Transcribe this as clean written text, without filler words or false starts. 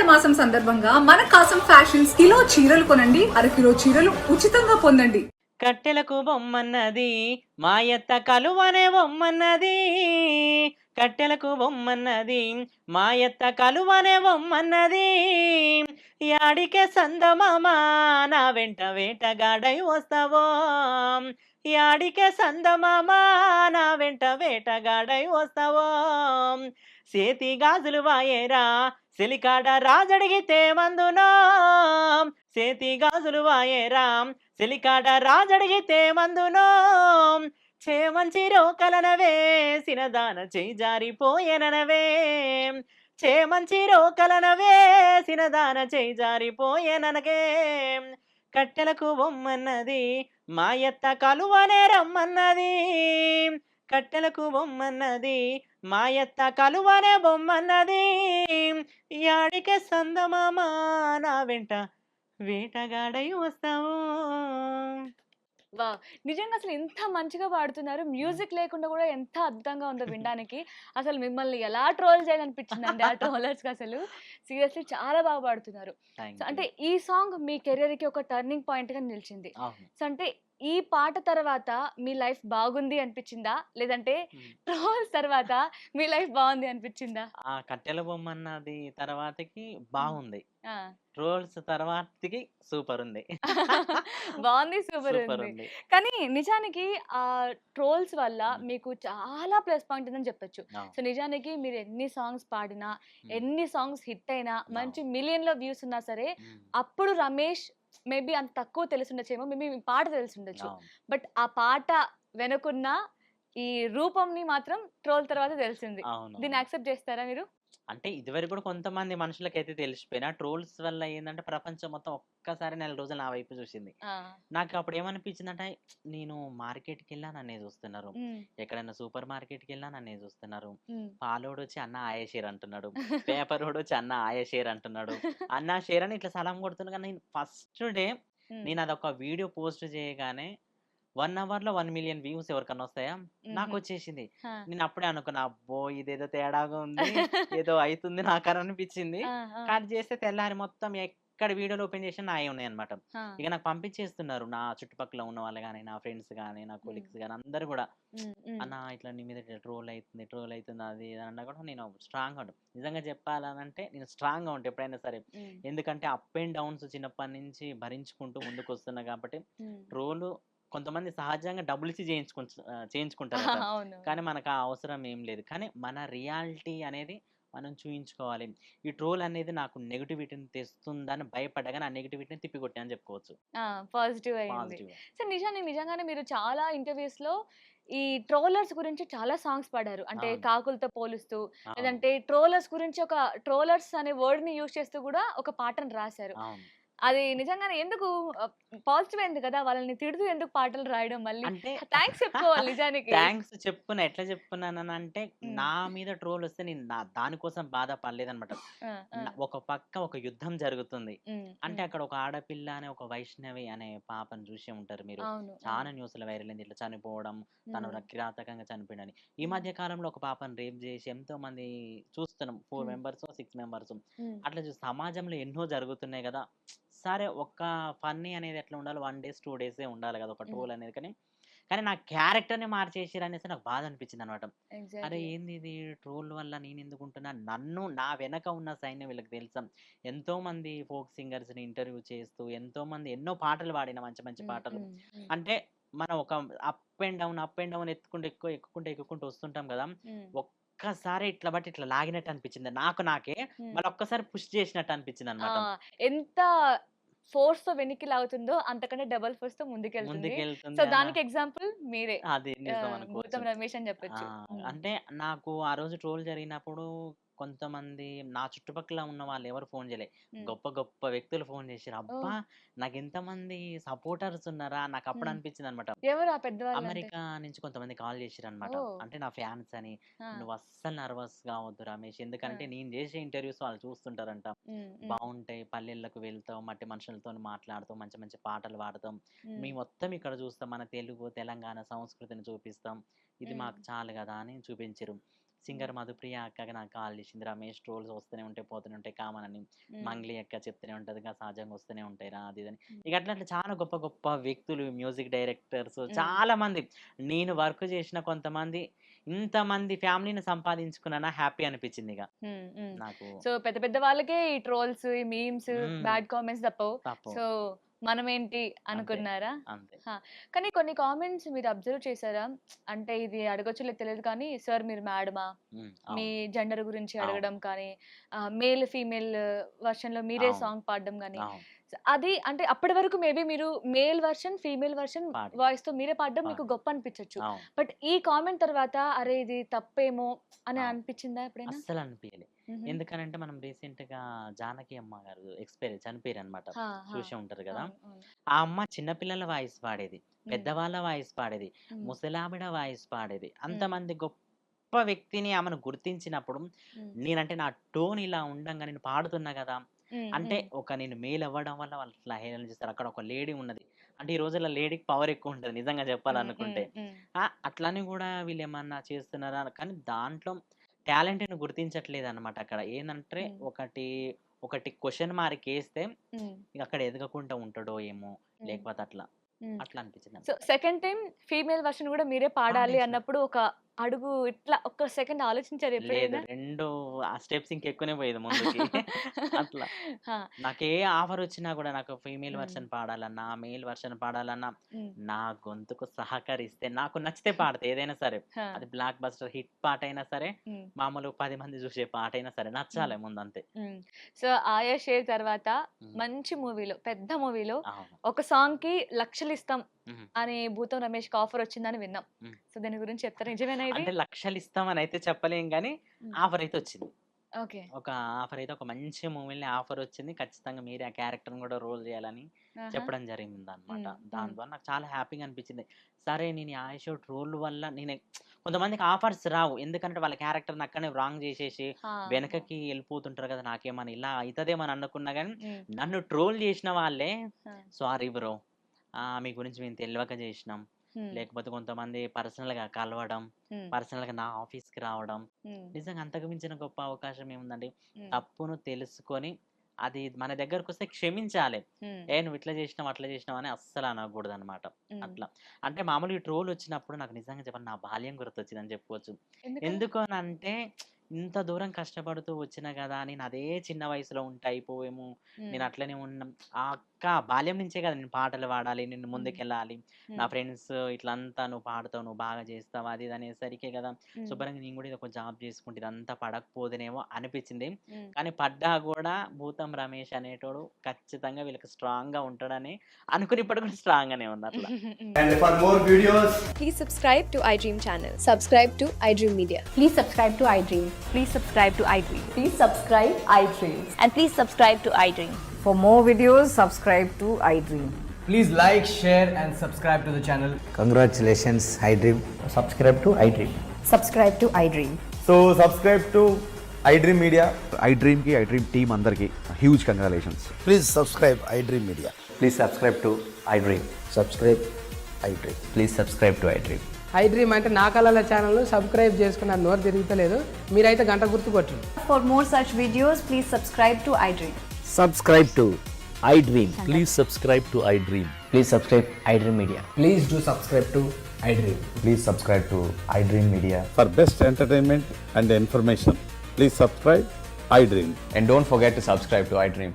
ఆషాఢ మాసం సందర్భంగా మన కాసం ఫ్యాషన్స్ కిలో చీరలు కొనండి, అరకిలో చీరలు ఉచితంగా పొందండి. కట్టెలకు బొమ్మన్నది మాయత్త కలువనే బొమ్మన్నది. కట్టెలకు బొమ్మన్నది మాయత్త కలువనే బొమ్మన్నది. యాడికే సందమామ నా వెంట వేటగాడై వస్తావో. యాడికే సందమామ నా వెంట వేటగాడై వస్తావో. సేతి గాజులు వాయేరా సెలికాడ రాజడిగితే మందునో. సేతి గాజులు వాయేరా సెలికాడ రాజడిగితే మందునో. చేమంచి రోకలనవే సినదాన చేయి జారిపోయేననవే. చేమంచి రోకలనవే సినదాన చేయి జారిపోయేననగే. కట్టెలకు బొమ్మన్నది మాయత్త కలువనే రమ్మన్నది. కట్టెలకు బొమ్మన్నది మాయత్త కలువనే బొమ్మన్నది. యాడికే సందమామ నా వెంట వేటగాడై వస్తావు. వావ్! నిజంగా అసలు ఎంత మంచిగా పాడుతున్నారు. మ్యూజిక్ లేకుండా కూడా ఎంత అద్భుతంగా ఉందో వినడానికి. అసలు మిమ్మల్ని ఎలా ట్రోల్ చేయాలనిపించిందండి ఆ ట్రోలర్స్‌కి అసలు. సీరియస్‌లీ చాలా బాగా పాడుతున్నారు. Thank so, you. అంటే ఈ సాంగ్ మీ కెరియర్‌కి ఒక టర్నింగ్ పాయింట్‌గా నిలిచింది. అవును. సో, అంటే ఈ పాట తర్వాత మీ లైఫ్ బాగుంది అనిపించిందా? లేదంటే హ్మ్. ట్రోల్స్ తర్వాత మీ లైఫ్ బాగుంది అనిపించిందా? ఆ కట్టెల బొమ్మన్నది తర్వాతకి హ్మ్. బాగుంది. ఆ! ట్రోల్స్ తర్వాతకి సూపరుంది. బావుంది. సూపరుంది. సూపరుంది. కానీ నిజానికి ట్రోల్స్ వల్ల హ్మ్. మీకు చాలా ప్లస్ పాయింట్ ఉందని చెప్పొచ్చు. అవును. సో, నిజానికి మీరు ఎన్ని సాంగ్స్ పాడినా, హ్మ్. ఎన్ని సాంగ్స్ హిట్ అయినా, మంచి అవును. మిలియన్‌లో వ్యూస్ ఉన్నా సరే, హ్మ్. అప్పుడు రమేష్ మేబీ అంత తక్కువ తెలిసుండొచ్చేమో. మేబీ మీ పాట తెలిసుండొచ్చు. అవును. బట్ ఆ పాట వెనకున్న ఈ రూపంని మాత్రం ట్రోల్ తర్వాత తెలిసింది. దీన్ని అవునవును. యాక్సెప్ట్ చేస్తారా మీరు? అంటే ఇదివరకు కూడా కొంతమంది మనుషులకైతే తెలిసిపోయినా ట్రోల్స్ వల్ల ఏందంటే ప్రపంచం మొత్తం ఒక్కసారి నెల రోజులు నా వైపు చూసింది. ఆ! నాకు అప్పుడు ఏమనిపించిందంటే నేను మార్కెట్‌కెళ్ళినా నన్నే చూస్తున్నారు. హ్మ్. ఎక్కడైనా సూపర్ మార్కెట్‌కెళ్ళినా నన్నే చూస్తున్నారు. హ్మ్. పాలోడొచ్చి అన్న ఆయ షేర్ అంటున్నాడు. పేపరోడొచ్చి అన్న ఆయ షేర్ అంటున్నాడు. అన్న షేర్ అని ఇట్లా సలాం కొడుతున్నా కానీ నేను ఫస్ట్ డే హ్మ్. నేనదొక వీడియో పోస్ట్ చేయగానే 1 అవర్‌లో 1,000,000 వ్యూస్ ఎవరికన్నా వస్తాయా? హుహు. నాకొచ్చేసింది. ఆ! నేనప్పుడే అనుకున్నా, అబ్బో! ఇదేదో తేడాగా ఉంది. ఏదో అయితుంది నాకని అనిపిచ్చింది. ఆ! ఆ! కట్ చేస్తే తెల్లారి మొత్తం ఎక్కడ వీడియోలు ఓపెన్ చేసినా నాయే ఉన్నాయన్నమాట. ఆ! ఇక నాకు పంపించేస్తున్నారు. నా చుట్టుపక్కల ఉన్న వాళ్ళు గాని, నా ఫ్రెండ్స్ గాని, నా హ్మ్. కొలీగ్స్ గాని అందరూ గూడా. హ్మ్. హ్మ్. అన్న ఇట్లా నీ మీద ఇట్లా ట్రోల్ అయితుంది అది ఇది అన్నా కూడా నేను స్ట్రాంగ్‌గా ఉంటా. నిజంగా చెప్పాలనంటే నేను స్ట్రాంగ్‌గా ఉంటా ఎప్పుడైనా సరే. హ్మ్. ఎందుకంటే అప్ అండ్ డౌన్స్ చిన్నప్పటి నుంచి భరించుకుంటూ ముందుకొస్తున్నా కాబట్టి హ్మ్. ట్రోలు కొంతమంది సహజంగా డబ్బులిచ్చి చేయించుకుంటారట. అవును. కానీ మనకా అవసరం ఏం లేదు. కానీ మన రియాలిటీ అనేది మనం చూయించుకోవాలి. ఈ ట్రోల్ అనేది నాకు నెగటివిటీని తెస్తుందని భయపడ్డా గానీ, ఆ నెగటివిటీని తిప్పికొట్టా అని చెప్పుకోవచ్చు. ఆ! పాజిటివ్ అయింది. పాజిటివ్‌గా. సో, నిజంగానే మీరు చాలా ఇంటర్‌వ్యూస్‌లో ఈ ట్రోలర్స్ గురించి చాలా సాంగ్స్ పాడారు. అంటే అవును. కాకులతో పోలుస్తూ, అవును. లేదంటే ట్రోలర్స్ గురించి ఒక ట్రోలర్స్ అనే వర్డ్‌ని యూజ్ చేస్తూ గూడా ఒక పాటను రాశారు. అవును. అది నిజంగానే ఎందుకు పాజిటివ్ అయింది కదా! వాళ్ళని తిడుతూ ఎందుకు పాటలు రాయడం మళ్ళీ? అంటే థాంక్స్ చెప్పుకోవాలి నిజానికి. థాంక్స్ చెప్పుకున్నా. ఎట్లా చెప్పుకున్నాననంటే, హ్మ్. నా మీద ట్రోలొస్తే నేను దాని కోసం బాధ పడలేదనమాట. ఆ! ఆ! ఒక పక్క ఒక యుద్ధం జరుగుతుంది. హ్మ్. అంటే హ్మ్. అక్కడ ఒక ఆడపిల్ల అనే ఒక వైష్ణవి అనే పాపను చూసే ఉంటారు మీరు. అవును. చాలా అవును. న్యూస్‌లో వైరల్ అయింది. ఇట్లా చనిపోవడం, తను హ్మ్. కిరాతకంగా చనిపోయిండని. ఈ హ్మ్. మధ్య కాలంలో ఒక పాపను రేప్ చేసి ఎంతోమంది చూస్తున్నాం. 4 హ్మ్. మెంబర్సో, 6 మెంబర్సో. హ్మ్. అట్లా సమాజంలో ఎన్నో జరుగుతున్నాయి గదా! సరే ఒక ఫన్నీ అనేది ఎట్లా ఉండాలి 1 డేస్, 2 డేసే ఉండాలి గదా! ఒక హ్మ్. ట్రోల్ అనేది. కానీ నా క్యారెక్టర్‌ని మార్చేసిర్రనేసి నాకు బాధ అనిపించిందనమాట. అరే! ఎగ్జాక్ట్‌లీ. ఏందిది ట్రోల్ వల్ల నేనెందుకుంటున్నా? నా వెనక ఉన్న సైన్యం వీళ్ళకి తెలుసా? ఎంతోమంది ఫోక్ సింగర్స్‌ని ఇంటర్వ్యూ చేస్తూ, ఎంతోమంది ఎన్నో పాటలు పాడిన మంచి మంచి హ్మ్. పాటలు. హ్మ్. హ్మ్. అంటే మనం ఒక అప్ అండ్ డౌన్ ఎక్కుకుంటూ వస్తుంటాం గదా! హ్మ్. ఒక్కసారి ఇట్లా బట్టి ఇట్లా లాగినట్టు అనిపించింది. నాకే హ్మ్. మళ్ళొక్కసారి పుష్ చేసినట్టు ఆ! అనిపించిందనమాట. ఎంత ఫోర్స్‌తో వెనక్కి లాగుతుందో అంతకంటే డబుల్ ఫోర్స్‌తో ముందుకెళ్తుంది. సో, ముందుకెళ్తుంది అన్న దానికి ఎగ్జాంపుల్ మీరే. అది నిజం అనుకోవచ్చు. భూతం రమేష్ అని ఆ! చెప్పొచ్చు. హ్మ్. అంటే నాకు ఆ రోజు ట్రోల్ జరిగినప్పుడు కొంతమంది నా చుట్టుపక్కల ఉన్న వాళ్ళెవరు ఫోను జేయలే. హ్మ్. గొప్ప గొప్ప వ్యక్తులు ఫోను జేసిర్రు. అబ్బా! ఓహ్! నాకెంతమంది సపోర్టర్స్ ఉన్నారా? నాకప్పుడు హ్మ్. అనిపించిందనమాట. ఎవరు ఆ పెద్దవాళ్ళంటే? అమెరికా నుంచి కొంతమంది కాల్ జేసిర్రనమాట. ఓహ్! అంటే నా ఫ్యాన్స్ అని. ఆ! "నువ్వస్సలు నర్వస్ గావద్దు రమేష్. ఆ! ఎందుకంటే నేను జేసే ఇంటర్వ్యూస్ వాళ్ళు చూస్తుంటారంట. హ్మ్. హ్మ్. బావుంటాయి. పల్లెలకు వెళ్తాం. మట్టి మనుషులతోని మాట్లాడతాం. మంచి మంచి పాటలు పాడతాం. హ్మ్. మేము మొత్తం ఇక్కడ చూస్తాం. మన తెలుగు, తెలంగాణ సంస్కృతిని చూపిస్తాం. ఇది హ్మ్. మాకు చాలు గదా!" అని చూపించిర్రు. సింగర్ మధుప్రియ అక్కగా నాకు కాల్ చేసింది, రమేష్ ట్రోల్స్ వస్తూనే ఉంటాయి పోతూనే ఉంటాయి కామన్ అని. మంగ్లీ అక్క చెప్తూనే ఉంటుంది కదా సహజంగా వస్తూనే ఉంటాయి రా అది ఇదని. ఇక అట్లా అట్లా చాలా గొప్ప గొప్ప వ్యక్తులు, మ్యూజిక్ డైరెక్టర్స్ చాలా మంది, నేను వర్క్ చేసిన కొంతమంది, ఇంతమంది ఫ్యామిలీని సంపాదించుకున్నా హ్యాపీ అనిపించింది ఇక నాకు. సో పెద్ద పెద్ద వాళ్ళకే ఈ ట్రోల్స్, ఈ మీమ్స్, మ్మ్. బ్యాడ్ కామెంట్స్ తప్పవు. తప్పు సో మనం ఏంటి అనుకున్నారా? అంతే. కానీ కొన్ని కామెంట్స్ మీరు అబ్జర్వ్ చేశారా? అంటే ఇది అడగొచ్చు లేదు తెలియదు కానీ, సార్ మీరు మేడమా, మీ అవును జెండర్ గురించి అవును అడగడం కానీ, మేల్ ఫీమేల్ వర్షన్ లో మీరే అవును సాంగ్ పాడడం కానీ, అవును అది అంటే అప్పటి వరకు మేబీ మీరు మేల్ వర్షన్, ఫీమేల్ వర్షన్ పాడి వాయిస్ తో మీరే పాడడం మీకు పాడి గొప్ప అనిపించొచ్చు. అవును బట్ ఈ కామెంట్ తర్వాత అరే ఇది తప్పేమో అని అవును అనిపించిందా ఎప్పుడైనా? అస్సలు అనిపించలే. ఎందుకనంటే మనం రీసెంట్ గా జానకి అమ్మ గారు చనిపోయారు అనమాట, హా, హా. చూసే ఉంటారు కదా. అవును, అవును. ఆ అమ్మ చిన్నపిల్లల వాయిస్ పాడేది, పెద్దవాళ్ళ వాయిస్ పాడేది, మ్మ్. ముసలావిడ వాయిస్ పాడేది. మ్మ్. అంతమంది గొప్ప వ్యక్తిని ఆమెను గుర్తించినప్పుడు మ్మ్. నేనంటే నా టోన్ ఇలా ఉండంగా నేను పాడుతున్నా కదా, మ్మ్. అంటే మ్మ్. ఒక నేను మేల్ అవ్వడం వల్ల వాళ్ళు ఇట్లా హేళన చేస్తారు. అక్కడ ఒక లేడీ ఉన్నది, అంటే ఈ రోజుల్లో లేడీకి పవర్ ఎక్కువ ఉంటుంది నిజంగా మ్మ్. చెప్పాలనుకుంటే. మ్మ్. మ్మ్. అట్లని కూడా వీళ్ళు ఏమన్నా చేస్తున్నారా కానీ దాంట్లో టాలెంట్ని గుర్తించట్లేదు అనమాట. అక్కడ ఏంటంటే మ్మ్. ఒకటి ఒకటి క్వశ్చన్ మార్క్ వేస్తే మ్మ్. ఇక అక్కడ ఎదగకుండా ఉంటాడో ఏమో, మ్మ్. లేకపోతే అట్లా మ్మ్. అట్లా అనిపించింది సో అనమాట. సెకండ్ టైం ఫీమేల్ వర్షన్ కూడా మీరే పాడాలి పాడేసిన అన్నప్పుడు ఒక అడుగు ఇట్లా ఒక్క సెకండ్ ఆలోచించారు లేదు, ఎప్పుడైనా? 2 ఆ స్టెప్స్ ఇంకెక్కువనే పోయేది ముందుకి. అట్లా హా. నాకే ఆఫర్ వచ్చినా కూడా నాకు ఫీమేల్ మ్మ్. వర్షన్ పాడాలన్నా, మేల్ వర్షన్ పాడాలన్నా, మ్మ్. నా గొంతుకు సహకరిస్తే నాకు నచ్చితే పాడతా ఏదైనా సరే. హా. అది బ్లాక్ బస్టర్ హిట్ పాట అయినా సరే, మ్మ్. మామూలు 10 మంది చూసే పాట అయినా సరే మ్మ్. నచ్చాలి ముందంతే. మ్మ్. సో ఆయా షేర్ తర్వాత మ్మ్. మంచి మూవీలో, పెద్ద మూవీలో అవును. ఒక సాంగ్ కి లక్షలు ఇస్తాం మ్మ్. అని భూతం రమేష్ కి ఆఫర్ వచ్చిందని విన్నాం. మ్మ్. సో దాని గురించి చెప్తారా? నిజమేనా ఇది? అంటే లక్షలు ఇస్తామని అయితే చెప్పలేం కానీ మ్మ్. ఆఫర్ అయితే వచ్చింది. ఓకే. ఒక ఆఫర్ అయితే ఒక మంచి మూవీని ఆఫర్ వచ్చింది, ఖచ్చితంగా మీరే ఆ క్యారెక్టర్ని కూడా రోల్ చేయాలని ఆహా. చెప్పడం జరిగింది అనమాట. మ్మ్. మ్మ్. దాని ద్వారా నాకు చాలా హ్యాపీగా అనిపించింది. సరే నేను ఈ ఆయుష్ రోల్ వల్ల నేను కొంతమందికి ఆఫర్స్ రావు, ఎందుకంటే వాళ్ళ క్యారెక్టర్ని అక్కడనే రాంగ్ చేసేసి హా, హా. వెనకకి వెళ్ళిపోతుంటారు కదా, నాకేమని ఇలా అవుతుందేమని అనుకున్నా కానీ మ్మ్. నన్ను ట్రోల్ చేసిన వాళ్ళే హా. సారీ బ్రో, మీ గురించి మేము తెలియక చేసినాం, మ్మ్. లేకపోతే కొంతమంది పర్సనల్గా కలవడం, మ్మ్. పర్సనల్గా నా ఆఫీస్కి రావడం, మ్మ్. నిజంగా అంతకు మించిన గొప్ప అవకాశం ఏముందండి. మ్మ్. తప్పును తెలుసుకొని అది మన దగ్గరకు వస్తే క్షమించాలి. మ్మ్. నువ్వు ఇట్లా చేసినావు అట్లా చేసినావు అని అస్సలు అనకూడదు అనమాట. మ్మ్. అట్లా అంటే మామూలు ఈ ట్రోల్ వచ్చినప్పుడు నాకు నిజంగా చెప్పాలి నా బాల్యం గుర్తొచ్చిందని చెప్పుకోవచ్చు. ఎందుకలా? ఎందుకు అని అంటే ఇంత దూరం కష్టపడుతూ వచ్చిన కదా, నేను అదే చిన్న వయసులో ఉంటే అయిపోవేమో, నేను మ్మ్. అట్లనే ఉన్న ఆ అక్క బాల్యం నుంచే కదా నేను పాటలు పాడాలి, నేను మ్మ్. ముందుకెళ్ళాలి, నా మ్మ్. ఫ్రెండ్స్ ఇట్లంతా నువ్వు పాడతావు, నువ్వు బాగా చేస్తావు అది ఇది అనేసరికే కదా మ్మ్. శుభ్రంగా నేను కూడా ఇది ఒక జాబ్ చేసుకుంటే ఇదంతా పడకపోదేనేమో అనిపించింది. మ్మ్. కానీ పడ్డా కూడా భూతం రమేష్ అనేటోడు ఖచ్చితంగా వీళ్ళకి స్ట్రాంగ్ గా ఉంటాడని అనుకుని ఇప్పుడు కూడా స్ట్రాంగ్ గానే ఉంది అట్లా. And for more videos, Please subscribe to iDream channel. Subscribe to iDream Media. Please subscribe to iDream. Please subscribe to iDream. Please subscribe iDream. And please subscribe to iDream. For more videos, subscribe to iDream. please like, share, and subscribe to the channel. Congratulations, iDream. Subscribe to iDream. Subscribe to iDream. So subscribe to iDream Media. iDream की iDream team अंदर की huge congratulations. Please subscribe iDream Media. Please subscribe to iDream. Subscribe iDream. Please subscribe to iDream. iDream అంటే నా కళల channel subscribe చేసుకున్న నోరు తిరుగుతలేదు, మీరైతే గంట గుర్తు కొట్టండి. For more such videos, please subscribe to iDream. Subscribe to iDream. Please subscribe to iDream. Please subscribe iDream Media. Please do subscribe to iDream. Please subscribe to iDream Media. For best entertainment and information, please subscribe iDream. And don't forget to subscribe to iDream.